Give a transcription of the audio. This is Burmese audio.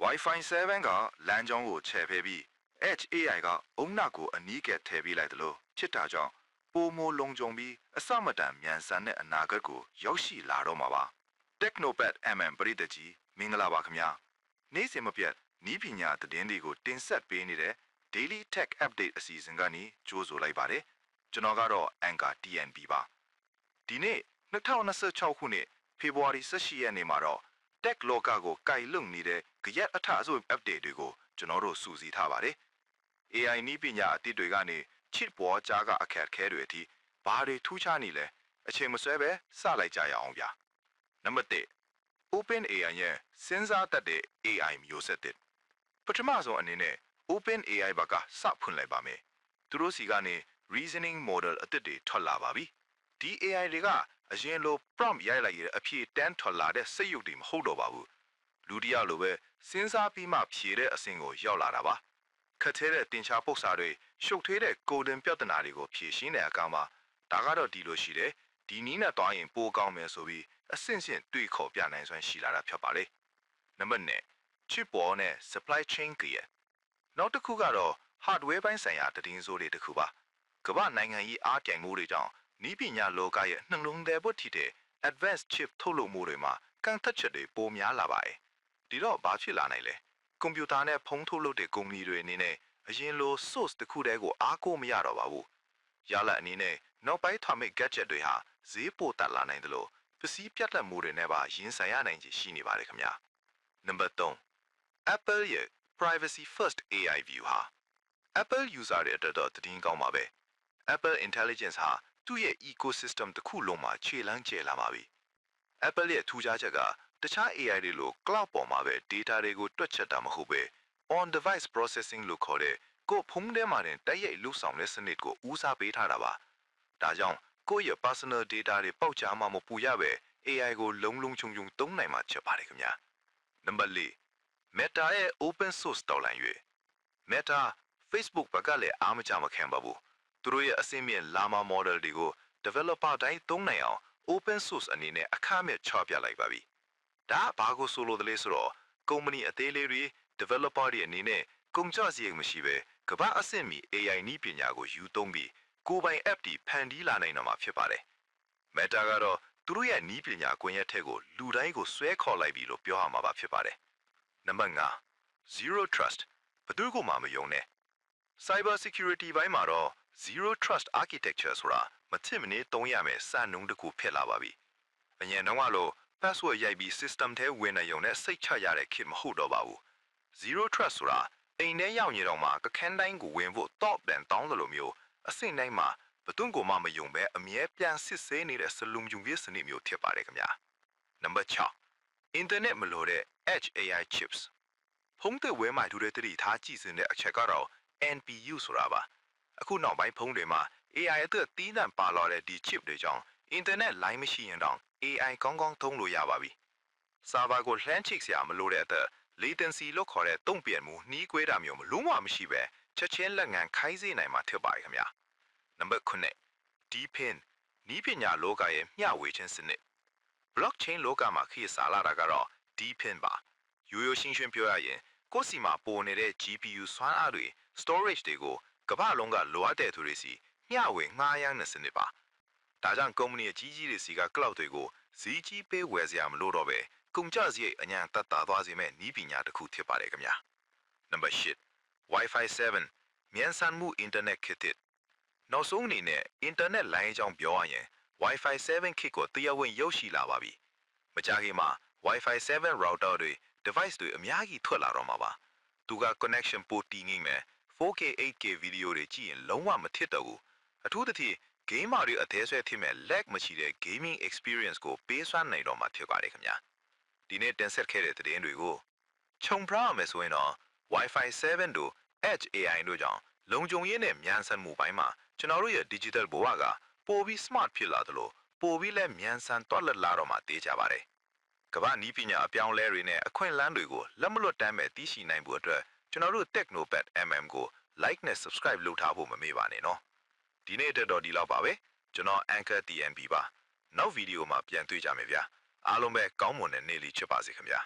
Wi-Fi 7ကလမ်းကြောင်းကိုချဲ့ဖဲပြီး Edge AI ကအုံနောက်ကိုအနီးကပ်ထည့်ပေးလိုက်တယ်လို့ဖြစ်တာကြောင့်ပိုမိုလုံခြုံပြီးအစမတန်မြန်ဆန်တဲ့အနာဂတ်ကိုရောက်ရှိလာတော့မှာပါ Technopad MM ပရိသတ်ကြီးမင်္ဂလာပါခင်ဗျာနေ့စဉ်မပြတ်ဤပညာသတင်းတွေကိုတင်ဆက်ပေးနေတဲ့ Daily Tech Update အစီအစဉ်ကနေကြိုးဆိုလိုက်ပါတယ်ကျွန်တော်ကတော့ Anchor TNB ပါဒီနေ့2026ခုနှစ်ဖေဖော်ဝါရီ18ရက်နေ့မှာတော့ Tech လောကကိုကိုင်လုံနေတဲ့ကြက်အထအစိုး update တွေကိုကျွန်တော်တို့စူးစီးထားပါတယ် AI နည်းပညာအသစ်တွေကနေချစ်ပေါ်ကြားကအခက်အခဲတွေအထိဘာတွေထူးခြားနေလဲအချိန်မဆွဲပဲစလိုက်ကြရအောင်ဗျာနံပါတ်1 Open AI ရဲ့စဉ်းစားတတ်တဲ့ AI မျိုးဆက်တစ်ပထမဆုံးအနေနဲ့ Open AI ဘက်ကစဖွင့်လိုက်ပါမယ်သူတို့စီကနေ reasoning model အသစ်တွေထွက်လာပါပြီဒီ AI တွေကအရင်လို prompt ရိုက်လိုက်ရတဲ့အဖြေတန်းထွက်လာတဲ့စိတ်ရုပ်တွေမဟုတ်တော့ပါဘူးလူတယောက်လိုပဲစဉ်းစားပြီးမှဖြေတဲ့အဆင့်ကိုရောက်လာတာပါခက်သေးတဲ့တင်ချာပုတ်စာတွေရှုပ်ထွေးတဲ့ကိုဒင်ပြဿနာတွေကိုဖြေရှင်းတဲ့အကောင်မှာဒါကတော့ဒီလိုရှိတယ်ဒီနည်းနဲ့တွားရင်ပိုကောင်းမယ်ဆိုပြီးအဆင့်ဆင့်တွေးခေါ်ပြနိုင်စွမ်းရှိလာတာဖြစ်ပါလေနံပါတ်2 chip ပေါ်နဲ့ supply chain ကရနောက်တစ်ခုကတော့ hardware ပိုင်းဆိုင်ရာတည်င်းစိုးတွေတစ်ခုပါကမ္ဘာနိုင်ငံကြီးအားပြိုင်မှုတွေကြောင့်နည်းပညာလောကရဲ့နှလုံးသွင်းဖို့ထိတဲ့ advanced chip ထုတ်လုပ်မှုတွေမှာကန့်သတ်ချက်တွေပိုများလာပါတယ်ဒီတော့ဘာဖြစ်လာနိုင်လဲကွန်ပျူတာနဲ့ဖုန်းထုတ်လုပ်တဲ့ကုမ္ပဏီတွေအနေနဲ့အရင်လို source တစ်ခုတည်းကိုအားကိုးမရတော့ပါဘူးရလအနေနဲ့နောက်ပိုင်း atomic gadget တွေဟာဈေးပိုတက်လာနိုင်တယ်လို့ပစ္စည်းပြတ်တက်မှုတွေနဲ့ပါရင်ဆိုင်ရနိုင်ခြေရှိနေပါတယ်ခင်ဗျာနံပါတ်3 Apple ရဲ့ privacy first AI view ဟာ Apple user တွေအတွက်တော့သတင်းကောင်းပါပဲ Apple Intelligence ဟာသူ့ရဲ့ ecosystem တစ်ခုလုံးမှာခြေလှမ်းကျလာပါပြီ Apple ရဲ့ထူးခြားချက်ကတခြား AI တွေလို cloud ပေါ်မှာပဲ data တွေကိုတွက်ချက်တာမဟုတ်ပဲ on device processing လို့ခေါ်တဲ့ကိုယ်ဖုန်းထဲမှာတင်တိုက်ရိုက်လုပ်ဆောင်တဲ့စနစ်ကိုဦးစားပေးထားတာပါဒါကြောင့်ကိုယ့်ရဲ့ personal data တွေပေါက်ကြားမှမပူရပဲ AI ကိုလုံးလုံးချုံချုံသုံးနိုင်မှာချက်ပါတယ်ခင်ဗျာနံပါတ်4 Meta ရဲ့ open source တော်လှန်၍ Meta Facebook ဘက်ကလည်းအားမကြမခံပါဘူးသူတို့ရဲ့အဆင့်မြင့် Llama model တွေကို developer တိုင်းသုံးနိုင်အောင် open source အနေနဲ့အခမဲ့ချပြလိုက်ပါပြီဒါဘာကိုဆိုလိုတယ်လဲဆိုတော့ကုမ္ပဏီအသေးလေးတွေ developer တွေအနေနဲ့ကုန်ကျစရိတ်မရှိပဲကမ္ဘာအဆင့်မီ AI နည်းပညာကိုယူသုံးပြီးကိုယ်ပိုင် app တွေဖန်တီးလာနိုင်တော့မှာဖြစ်ပါတယ် Meta ကတော့သူတို့ရဲ့နည်းပညာကွန်ရက်ထက်ကိုလူတိုင်းကိုဆွဲခေါ်လိုက်ပြီလို့ပြောရမှာပါဖြစ်ပါတယ်နံပါတ်5 Zero Trust ဘယ်သူမှမယုံနဲ့ Cyber Security ဘိုင်းမှာတော့ Zero Trust Architecture ဆိုတာမထင်မနေသုံးရမယ်စံနှုန်းတစ်ခုဖြစ်လာပါပြီအရင်တုန်းကလို့ password ရိုက်ပြီး system ထဲဝင်နေုံနဲ့စိတ်ချရတဲ့ခေတ်မဟုတ်တော့ပါဘူး Zero Trust ဆိုတာအိမ်ထဲရောက်နေတော့မှကခန်းတိုင်းကိုဝင်ဖို့ top တန်တောင်းတယ်လို့မျိုးအဆင့်တိုင်းမှာဘသူကိုမှမယုံပဲအမြဲပြန်စစ်ဆေးနေတဲ့စလုံယူရေးစနစ်မျိုးဖြစ်ပါတယ်ခင်ဗျာနံပါတ်6 Internet မလို့တဲ့ Edge AI chips ဖုန်းတွေဝဲမှထူတဲ့တတိထားကြည့်စင်တဲ့အချက်ကတော့ NPU ဆိုတာပါအခုနောက်ပိုင်းဖုန်းတွေမှာ AI အတွက်တီးနှံပါလာတဲ့ဒီ chip တွေကြောင့် internet line မရှိရင်တော့ AI ကောင်းကောင်းသုံးလို့ရပါပြီ။ server ကိုလှမ်းချိတ်စရာမလိုတဲ့အတွက် latency လို့ခေါ်တဲ့တုံ့ပြန်မှုနှီးကွေးတာမျိုးမလုံးဝမရှိပဲချက်ချင်းလက်ငံခိုင်းစေနိုင်မှာဖြစ်ပါတယ်ခင်ဗျာ။နံပါတ်9 DeepIn နည်းပညာလောကရဲ့မျှဝေခြင်းစနစ် blockchain လောကမှာခေတ်စားလာတာကတော့ DeepIn ပါ။ရိုးရိုးရှင်းရှင်းပြောရရင်ကိုယ်စီမှာပေါ်နေတဲ့ GPU စွမ်းအားတွေ storage တွေကိုကမ္ဘာလုံးကလိုအပ်တဲ့သူတွေစီမျှဝေငှားရမ်းတဲ့စနစ်ပါဒါကြောင့်ကုမ္ပဏီအကြီးကြီးတွေစီက cloud တွေကိုဈေးကြီးပေးဝယ်စရာမလိုတော့ပဲကုန်ကျစရိတ်အញ្ញံတက်တာသွားစေမဲ့နည်းပညာတစ်ခုဖြစ်ပါတယ်ခင်ဗျာနံပါတ်8 Wi-Fi 7မြန်ဆန်မှု internet ခေတ်တစ်နောက်ဆုံးအနေနဲ့ internet လိုင်းအကြောင်းပြောရရင် Wi-Fi 7 ခေတ်ကိုတရားဝင်ရောက်ရှိလာပါပြီမကြာခင်မှာ Wi-Fi 7 router တွေ device တွေအများကြီးထွက်လာတော့မှာပါသူက connection ပိုတည်ငြိမ်မယ် 4K 8K ဗီဒီယိုတွေကြည့်ရင်လုံးဝမထစ်တော့ဘူးအထူးသဖြင့် gamer တွေအသေးဆွဲဖြစ်မဲ့ lag မရှိတဲ့ gaming experience ကိုပေးစွမ်းနိုင်တော့မှာဖြစ်ပါတယ်ခင်ဗျာဒီနေ့တင်ဆက်ခဲ့တဲ့သတင်းတွေကိုခြုံဖျားမယ်ဆိုရင်တော့ Wi-Fi 7 တို့ Edge AI တို့ကြောင့်လုံခြုံရေးနဲ့မြန်ဆန်မှုပိုင်းမှာကျွန်တော်တို့ရဲ့ digital ဘဝကပိုပြီး smart ဖြစ်လာသလိုပိုပြီးလည်းမြန်ဆန်တွက်လက်လာတော့မှသိကြပါတယ်ကမ္ဘာနည်းပညာအပြောင်းလဲတွေနဲ့အခွင့်အလမ်းတွေကိုလက်မလွတ်တမ်းမဲ့သိရှိနိုင်ဖို့အတွက်ကျွန်တော်တို့ Technopad MM ကို like နဲ့ subscribe လုပ်ထားဖို့မမေ့ပါနဲ့နော်ဒီနေ့တက်တော့ဒီလောက်ပါပဲကျွန်တော် Anchor TNB ပါနောက်ဗီဒီယိုမှာပြန်တွေ့ကြမယ်ဗျာအားလုံးပဲကောင်းမွန်တဲ့နေ့လေးဖြစ်ပါစေခင်ဗျာ